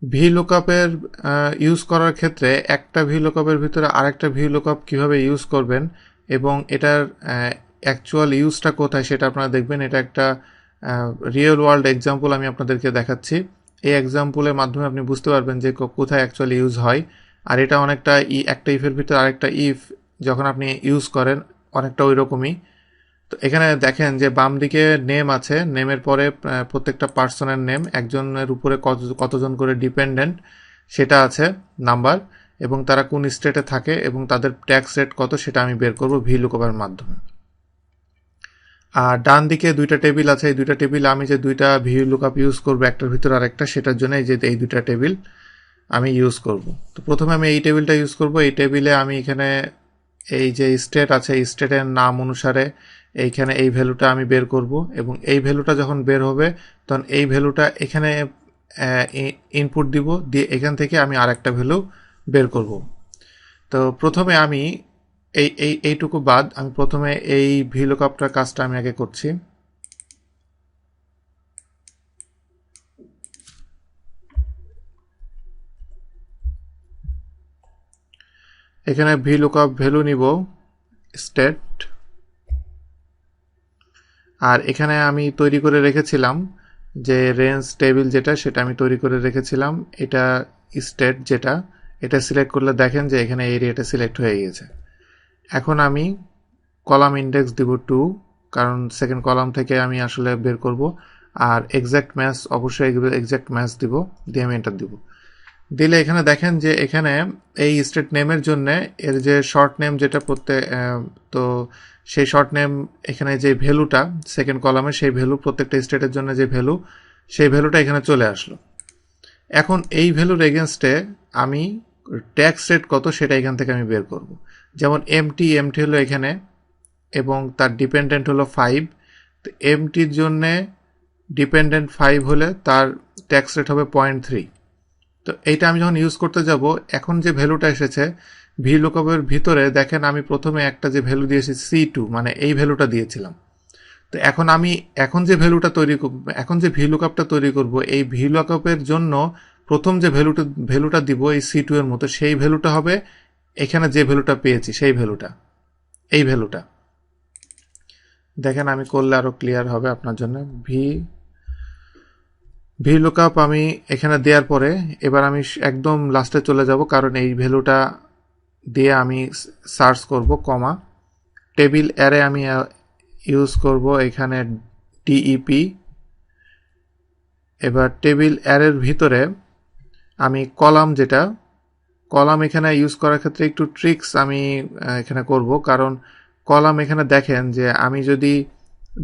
ভিলুকআপের use করার ক্ষেত্রে একটা ভিলুকআপের ভিতরে আরেকটা ভিলুকআপ কিভাবে ইউজ করবেন এবং এটার অ্যাকচুয়াল ইউজটা কোথায় সেটা আপনারা দেখবেন। এটা একটা রিয়েল ওয়ার্ল্ড এক্সাম্পল আমি আপনাদেরকে দেখাচ্ছি। এই এক্সাম্পলের মাধ্যমে আপনি বুঝতে পারবেন যে কোথায় অ্যাকচুয়ালি ইউজ হয়। আর এটা অনেকটা একটা ইফের ভিতরে আরেকটা ইফ যখন আপনি ইউজ করেন অনেকটা ওই রকমই। তো এখানে দেখেন যে বাম দিকে নেম আছে, নেমের পরে প্রত্যেকটা পার্সনের নেম, একজনের উপরে কতজন করে ডিপেন্ডেন্ট সেটা আছে নাম্বার, এবং তারা কোন স্টেটে থাকে এবং তাদের ট্যাক্স রেট কত সেটা আমি বের করব ভিলুকআপের মাধ্যমে। আর ডান দিকে দুইটা টেবিল আছে, এই দুইটা টেবিল আমি যে দুইটা ভিলুকআপ ইউজ করবো একটার ভিতরে আরেকটা, সেটার জন্য এই দুইটা টেবিল আমি ইউজ করব। তো প্রথমে আমি এই টেবিলটা ইউজ করব। এই টেবিলে আমি এখানে এই যে স্টেট আছে এই স্টেটের নাম অনুসারে এইখানে এই ভ্যালুটা আমি বের করব, এবং এই ভ্যালুটা যখন বের হবে তখন এই ভ্যালুটা এখানে ইনপুট দিব, দিয়ে এখান থেকে আমি আরেকটা ভ্যালু বের করব। তো প্রথমে আমি এইটুকু বাদ আমি প্রথমে এই ভিলুকআপটার কাজটা আমি আগে করছি। এখানে ভিলুকআপ ভ্যালু নিব স্টেট, আর এখানে আমি তৈরি করে রেখেছিলাম যে রেঞ্জ টেবিল যেটা সেটা আমি তৈরি করে রেখেছিলাম। এটা স্টেট যেটা, এটা সিলেক্ট করলে দেখেন যে এখানে এরিয়াটা সিলেক্ট হয়ে গেছে। এখন আমি কলাম ইন্ডেক্স দিব 2, কারণ সেকেন্ড কলাম থেকে আমি আসলে বের করব। আর এক্স্যাক্ট ম্যাচ, অবশ্যই এক্স্যাক্ট ম্যাচ দিব, দিয়ে আমি এন্টার দিব। দিলে এখানে দেখেন যে এখানে এই স্টেট নেমের জন্য এর যে শর্ট নেম যেটা তো সেই শর্ট নেম এখানে যে ভ্যালুটা সেকেন্ড কলামে, সেই ভ্যালু প্রত্যেকটা স্টেটের জন্য যে ভ্যালু, সেই ভ্যালুটা এখানে চলে আসলো। এখন এই ভ্যালুর এগেনস্টে আমি ট্যাক্স রেট কত সেটা এখান থেকে আমি বের করব। যেমন এমটি হলো এখানে, এবং তার ডিপেন্ডেন্ট হলো 5। তো এমটির জন্যে ডিপেন্ডেন্ট 5 হলে তার ট্যাক্স রেট হবে 0.3। তো এইটা আমি যখন ইউজ করতে যাব, এখন যে ভ্যালুটা এসেছে ভিলুকআপের ভিতরে দেখেন আমি প্রথমে একটা যে ভ্যালু দিয়েছি C2, মানে এই ভ্যালুটা দিয়েছিলাম। তো এখন যে ভ্যালুটা তৈরি করব, এখন যে ভিলুকআপটা তৈরি করব, এই ভিলুকআপের জন্য প্রথম যে ভ্যালুটা দিব এই C2 এর মতো, সেই ভ্যালুটা হবে এখানে যে ভ্যালুটা পেয়েছি সেই ভ্যালুটা, এই ভ্যালুটা দেখেন আমি করলে আরো ক্লিয়ার হবে আপনার জন্য। ভিলুকআপ আমি এখানে দেওয়ার পরে এবার আমি একদম লাস্টে চলে যাব, কারণ এই ভ্যালুটা দিয়ে আমি সার্চ করব কমা। টেবিল অ্যারে আমি ইউজ করব এখানে ডিইপি। এবার টেবিল অ্যারের ভিতরে আমি কলাম এখানে ইউজ করার ক্ষেত্রে একটু ট্রিক্স আমি এখানে করব, কারণ কলাম এখানে দেখেন যে আমি যদি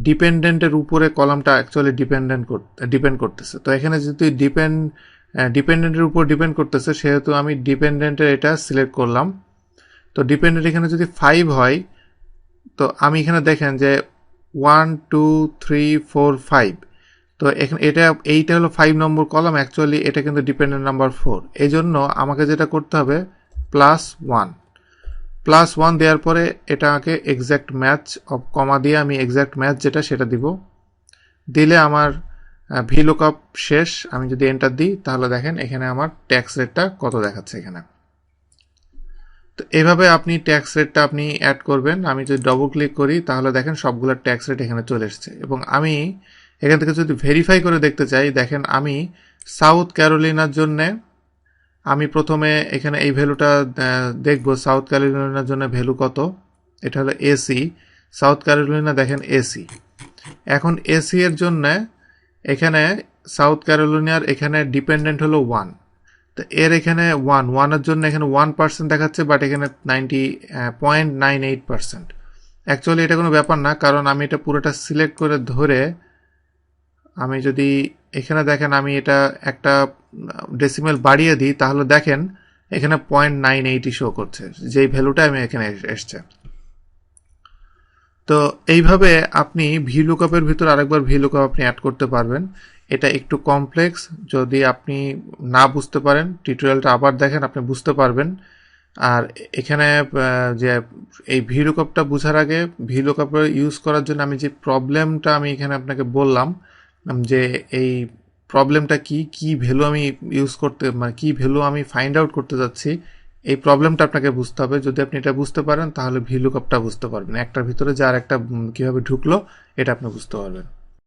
ডিপেন্ডেন্টের উপরে কলামটা অ্যাকচুয়ালি ডিপেন্ড করতেছে। তো এখানে যদি ডিপেন্ডেন্টের উপর ডিপেন্ড করতেছে, সেহেতু আমি ডিপেন্ডেন্টের এটা সিলেক্ট করলাম। তো ডিপেন্ডেন্ট এখানে যদি 5 হয়, তো আমি এখানে দেখেন যে 1 2 3 4 5। তো এখানে এইটা হলো 5 নম্বর কলাম, অ্যাকচুয়ালি এটা কিন্তু ডিপেন্ডেন্ট নাম্বার 4। এই জন্য আমাকে যেটা করতে হবে +1 দেওয়ার পরে এটাকে এক্স্যাক্ট ম্যাচ অফ কমা দিয়ে আমি এক্স্যাক্ট ম্যাচ যেটা সেটা দিব। দিলে আমার ভিলুকআপ শেষ। আমি যদি এন্টার দিই তাহলে দেখেন এখানে আমার ট্যাক্স রেটটা কত দেখাচ্ছে এখানে। তো এভাবে আপনি ট্যাক্স রেটটা আপনি অ্যাড করবেন। আমি যদি ডবল ক্লিক করি তাহলে দেখেন সবগুলো ট্যাক্স রেট এখানে চলে এসেছে, এবং আমি এখান থেকে যদি ভেরিফাই করে দেখতে চাই, দেখেন আমি সাউথ ক্যারোলিনার জন্যে আমি প্রথমে এখানে এই ভ্যালুটা দেখব। সাউথ ক্যারোলিনার জন্য ভ্যালু কত, এটা হলো এসি। সাউথ ক্যারোলিনা দেখেন এসি। এখন এসি এর জন্য এখানে সাউথ ক্যারোলিনার এখানে ডিপেন্ডেন্ট হলো 1। তো এর এখানে 1 এর জন্য এখানে 1% দেখাচ্ছে, বাট এখানে 0.98%। অ্যাকচুয়ালি এটা কোনো ব্যাপার না, কারণ আমি এটা পুরোটা সিলেক্ট করে ধরে আমি যদি এখানে দেখেন আমি এটা একটা ডেসিমেল বাড়িয়ে দিই, তাহলে দেখেন এখানে 0.98 শো করছে, যেই ভ্যালুটা আমি এখানে এসছে। তো এইভাবে আপনি ভিলুকআপের ভিতর আরেকবার ভিলুকআপ আপনি অ্যাড করতে পারবেন। এটা একটু কমপ্লেক্স, যদি আপনি না বুঝতে পারেন টিউটোরিয়ালটা আবার দেখেন, আপনি বুঝতে পারবেন। আর এখানে যে এই ভিলুকআপটা বোঝার আগে ভিলুকআপের ইউজ করার জন্য আমি যে প্রবলেমটা আমি এখানে আপনাকে বললাম, যে এই প্রবলেমটা কি ভ্যালু আমি ইউজ করতে, মানে কি ভ্যালু আমি ফাইন্ড আউট করতে যাচ্ছি, এই প্রবলেমটা আপনাকে বুঝতে হবে। যদি আপনি এটা বুঝতে পারেন তাহলে ভিলুকআপটা বুঝতে পারবেন, একটার ভিতরে যে আর একটা কিভাবে ঢুকলো এটা আপনি বুঝতে পারবেন।